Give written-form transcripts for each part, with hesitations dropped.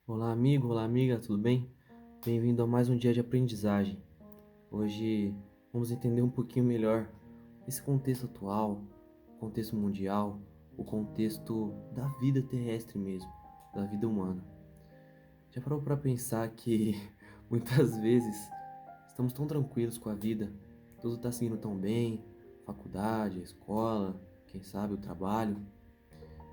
Olá, amigo, olá, amiga, tudo bem? Bem-vindo a mais um dia de aprendizagem. Hoje vamos entender um pouquinho melhor esse contexto atual, o contexto mundial, o contexto da vida terrestre mesmo, da vida humana. Já parou para pensar que muitas vezes estamos tão tranquilos com a vida, tudo está seguindo tão bem, faculdade, escola, quem sabe o trabalho,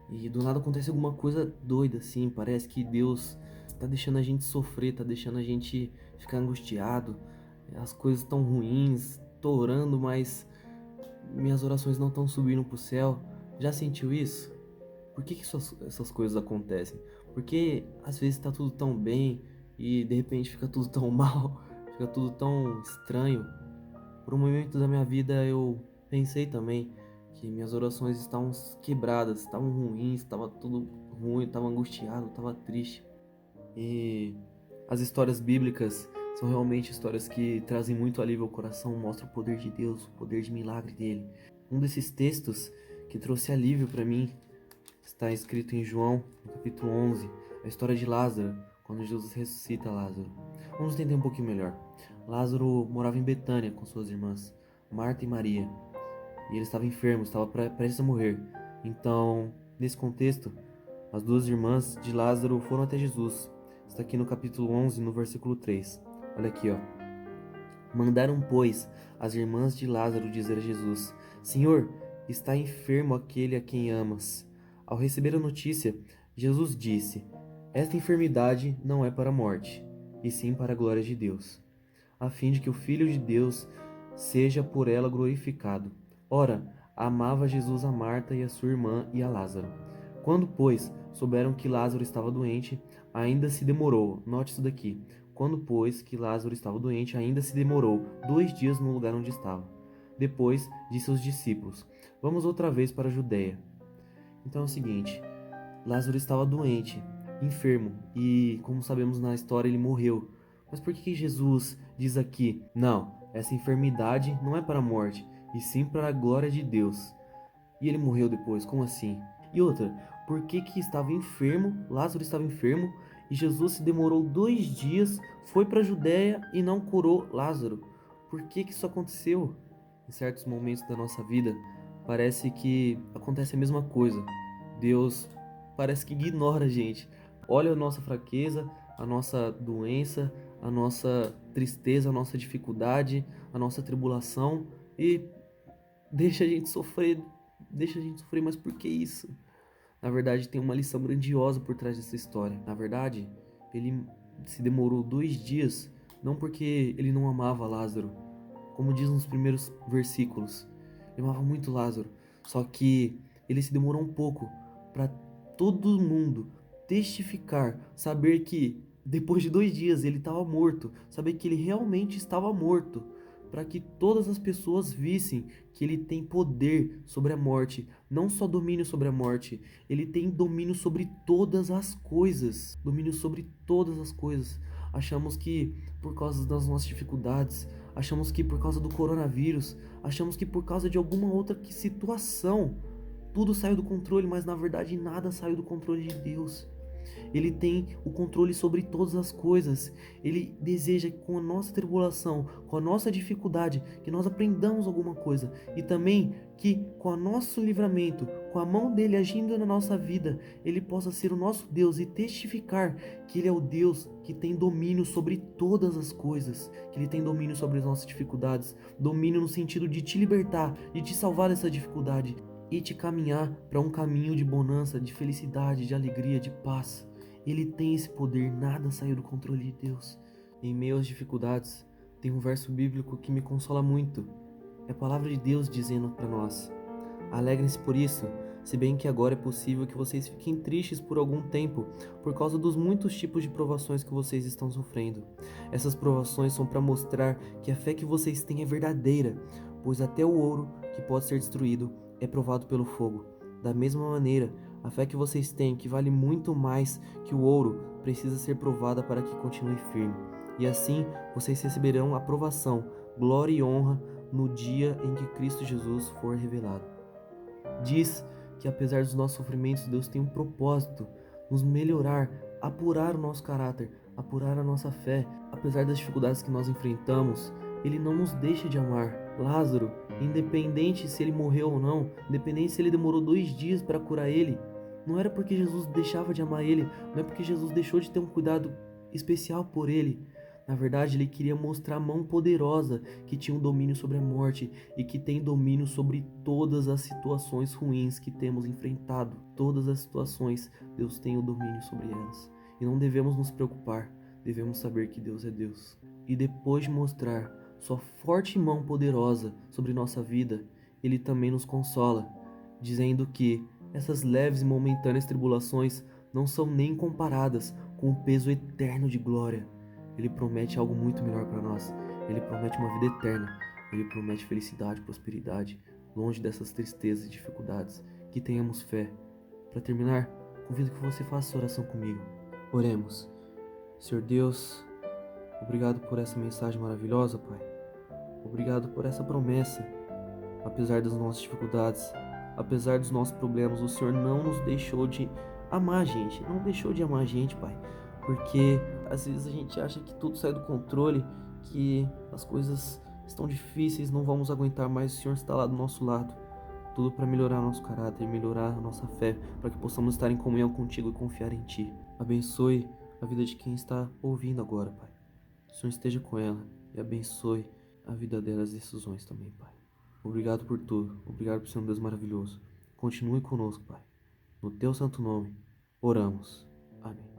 e do nada acontece alguma coisa doida assim, parece que Deus tá deixando a gente sofrer, tá deixando a gente ficar angustiado. As coisas estão ruins, tô orando, mas minhas orações não estão subindo pro céu. Já sentiu isso? Por que essas coisas acontecem? Porque às vezes tá tudo tão bem e de repente fica tudo tão mal, fica tudo tão estranho. Por um momento da minha vida eu pensei também que minhas orações estavam quebradas, estavam ruins, estava tudo ruim, estava angustiado, estava triste. E as histórias bíblicas são realmente histórias que trazem muito alívio ao coração, mostram o poder de Deus, o poder de milagre dele. Um desses textos que trouxe alívio para mim está escrito em João, no capítulo 11, a história de Lázaro, quando Jesus ressuscita Lázaro. Vamos entender um pouquinho melhor. Lázaro morava em Betânia com suas irmãs, Marta e Maria, e ele estava enfermo, estava prestes a morrer. Então, nesse contexto, as duas irmãs de Lázaro foram até Jesus. Está aqui no capítulo 11, no versículo 3. Olha aqui, ó. Mandaram, pois, as irmãs de Lázaro dizer a Jesus: Senhor, está enfermo aquele a quem amas. Ao receber a notícia, Jesus disse: Esta enfermidade não é para a morte, e sim para a glória de Deus, a fim de que o Filho de Deus seja por ela glorificado. Ora, amava Jesus a Marta e a sua irmã e a Lázaro. Quando, pois, souberam que Lázaro estava doente, ainda se demorou. Note isso daqui. Quando, pois, que Lázaro estava doente, ainda se demorou 2 dias no lugar onde estava. Depois disse aos discípulos: Vamos outra vez para a Judéia. Então é o seguinte: Lázaro estava doente, enfermo, e, como sabemos na história, ele morreu. Mas por que Jesus diz aqui: Não, essa enfermidade não é para a morte, e sim para a glória de Deus? E ele morreu depois, como assim? E outra, por que que estava enfermo, Lázaro estava enfermo, e Jesus se demorou 2 dias, foi para a Judéia e não curou Lázaro? Por que que isso aconteceu? Em certos momentos da nossa vida, parece que acontece a mesma coisa. Deus parece que ignora a gente. Olha a nossa fraqueza, a nossa doença, a nossa tristeza, a nossa dificuldade, a nossa tribulação e deixa a gente sofrer, deixa a gente sofrer, mas por que isso? Na verdade, tem uma lição grandiosa por trás dessa história. Na verdade, ele se demorou 2 dias, não porque ele não amava Lázaro, como diz nos primeiros versículos. Ele amava muito Lázaro, só que ele se demorou um pouco para todo mundo testificar, saber que depois de 2 dias ele estava morto, saber que ele realmente estava morto, para que todas as pessoas vissem que ele tem poder sobre a morte, não só domínio sobre a morte, ele tem domínio sobre todas as coisas, domínio sobre todas as coisas. Achamos que por causa das nossas dificuldades, achamos que por causa do coronavírus, achamos que por causa de alguma outra situação, tudo saiu do controle, mas na verdade nada saiu do controle de Deus. Ele tem o controle sobre todas as coisas. Ele deseja que com a nossa tribulação, com a nossa dificuldade, que nós aprendamos alguma coisa. E também que com o nosso livramento, com a mão dele agindo na nossa vida, ele possa ser o nosso Deus e testificar que ele é o Deus que tem domínio sobre todas as coisas. Que ele tem domínio sobre as nossas dificuldades. Domínio no sentido de te libertar, de te salvar dessa dificuldade e te caminhar para um caminho de bonança, de felicidade, de alegria, de paz. Ele tem esse poder, nada saiu do controle de Deus. Em meio às dificuldades, tem um verso bíblico que me consola muito. É a palavra de Deus dizendo para nós: Alegrem-se por isso, se bem que agora é possível que vocês fiquem tristes por algum tempo, por causa dos muitos tipos de provações que vocês estão sofrendo. Essas provações são para mostrar que a fé que vocês têm é verdadeira, pois até o ouro, que pode ser destruído, é provado pelo fogo. Da mesma maneira, a fé que vocês têm, que vale muito mais que o ouro, precisa ser provada para que continue firme. E assim, vocês receberão aprovação, glória e honra no dia em que Cristo Jesus for revelado. Diz que apesar dos nossos sofrimentos, Deus tem um propósito, nos melhorar apurar o nosso caráter, apurar a nossa fé. Apesar das dificuldades que nós enfrentamos, Ele não nos deixa de amar. Lázaro, independente se ele morreu ou não, independente se ele demorou 2 dias para curar ele, não era porque Jesus deixava de amar ele, não é porque Jesus deixou de ter um cuidado especial por ele. Na verdade, ele queria mostrar a mão poderosa que tinha um domínio sobre a morte e que tem domínio sobre todas as situações ruins que temos enfrentado. Todas as situações, Deus tem o domínio sobre elas. E não devemos nos preocupar, devemos saber que Deus é Deus. E depois de mostrar sua forte mão poderosa sobre nossa vida, Ele também nos consola, dizendo que essas leves e momentâneas tribulações não são nem comparadas com o peso eterno de glória. Ele promete algo muito melhor para nós. Ele promete uma vida eterna. Ele promete felicidade, prosperidade, longe dessas tristezas e dificuldades. Que tenhamos fé. Para terminar, convido que você faça essa oração comigo. Oremos. Senhor Deus, obrigado por essa mensagem maravilhosa, Pai. Obrigado por essa promessa. Apesar das nossas dificuldades, apesar dos nossos problemas, o Senhor não nos deixou de amar a gente. Não deixou de amar a gente, Pai. Porque às vezes a gente acha que tudo sai do controle, que as coisas estão difíceis, não vamos aguentar mais. O Senhor está lá do nosso lado. Tudo para melhorar nosso caráter, melhorar a nossa fé, para que possamos estar em comunhão contigo e confiar em Ti. Abençoe a vida de quem está ouvindo agora, Pai. O Senhor esteja com ela e abençoe a vida dela, as decisões também, Pai. Obrigado por tudo. Obrigado por ser um Deus maravilhoso. Continue conosco, Pai. No Teu santo nome, oramos. Amém.